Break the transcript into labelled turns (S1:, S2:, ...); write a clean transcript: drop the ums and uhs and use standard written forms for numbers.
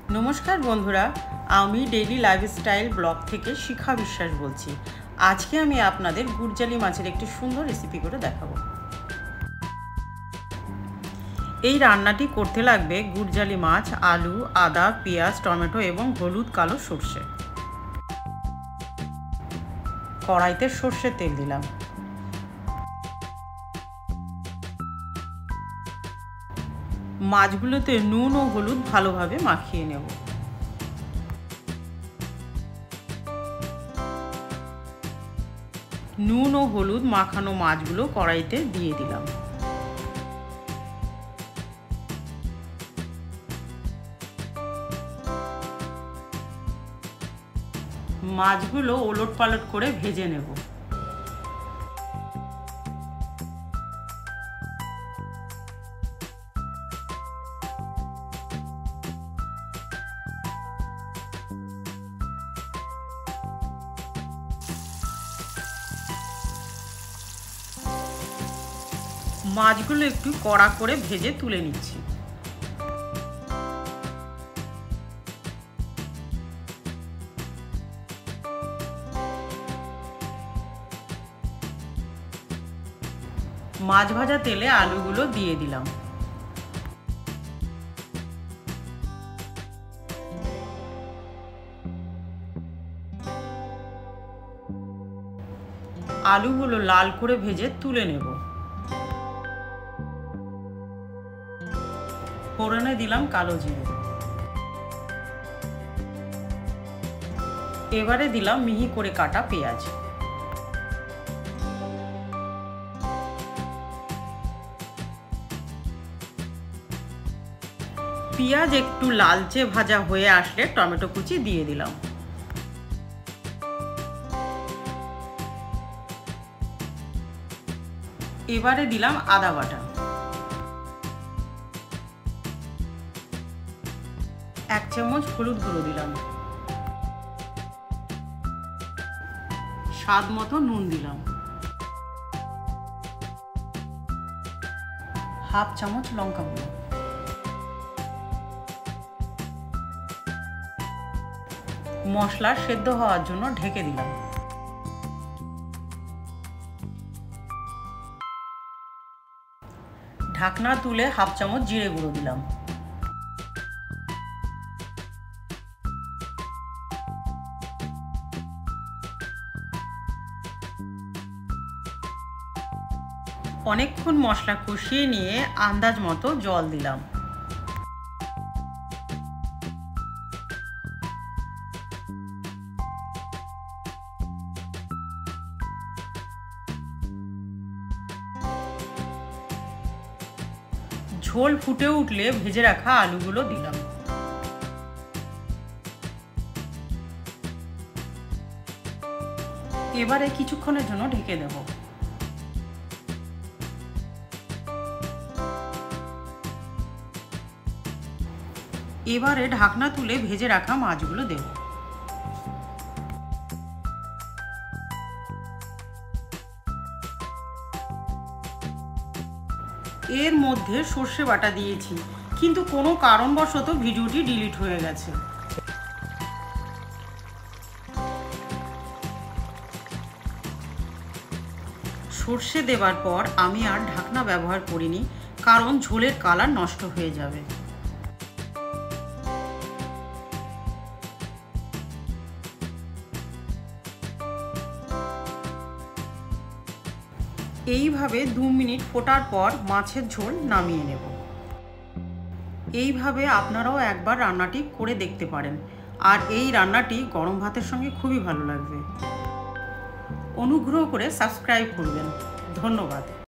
S1: नमस्कार बंधुरा आमी डेली लाइफस्टाइल ब्लग थेके शिखा विश्वास बोलছি। আজকে আমি আপনাদের গুড়জালি মাছের একটি সুন্দর রেসিপি করে দেখাবো। এই রান্নাটি করতে লাগবে গুড়জালি মাছ, আলু, আদা, পেঁয়াজ, টমেটো এবং হলুদ কালো সরষে। কড়াইতে সরষের তেল দিলাম। মাছগুলোতে নুন ও হলুদ ভালোভাবে মাখিয়ে নেব। নুন ও হলুদ মাখানো মাছগুলো কড়াইতে দিয়ে দিলাম। মাছগুলো ওলটপালট করে ভেজে নেব। মাছগুলো একটু কড়া করে ভেজে তুলে নিচ্ছি। মাছ ভাজা তেলে আলুগুলো দিয়ে দিলাম। আলুগুলো লাল করে ভেজে তুলে নেব। ফোড়নে দিলাম কালো জিরে। এবারে দিলাম মিহি করে কাটা পেঁয়াজ। পেঁয়াজ একটু লালচে ভাজা হয়ে আসলে টমেটো কুচি দিয়ে দিলাম। এবারে দিলাম আদা বাটা। 1 চামচ হলুদ গুঁড়ো দিলাম। স্বাদ মতো নুন দিলাম। 1/2 চামচ লঙ্কা গুঁড়ো। মশলা সেদ্ধ হওয়ার জন্য ঢেকে দিলাম। ঢাকনা তুলে 1/2 চামচ জিরে গুঁড়ো দিলাম। অনেকক্ষণ মশলা কষিয়ে নিয়ে আন্দাজ মতো জল দিলাম। ঝোল ফুটে উঠলে ভেজে রাখা আলুগুলো দিলাম। এবারে কিছুক্ষণের জন্য ঢেকে দেব। এবারে ঢাকনা তুলে ভেজে রাখা মাছগুলো দেব। এর মধ্যে সর্ষে বাটা দিয়েছি, কিন্তু কোনো কারণবশত ভিডিওটি ডিলিট হয়ে গেছে। সর্ষে দেওয়ার পর আমি আর ঢাকনা ব্যবহার করিনি, কারণ ঝোলের কালার নষ্ট হয়ে যাবে। এইভাবে 2 মিনিট ফোটার পর মাছের ঝোল নামিয়ে নেব। এইভাবে আপনারাও একবার রান্নাটি করে দেখতে পারেন, আর এই রান্নাটি গরম ভাতের সঙ্গে খুবই ভালো লাগবে। অনুগ্রহ করে সাবস্ক্রাইব করবেন। ধন্যবাদ।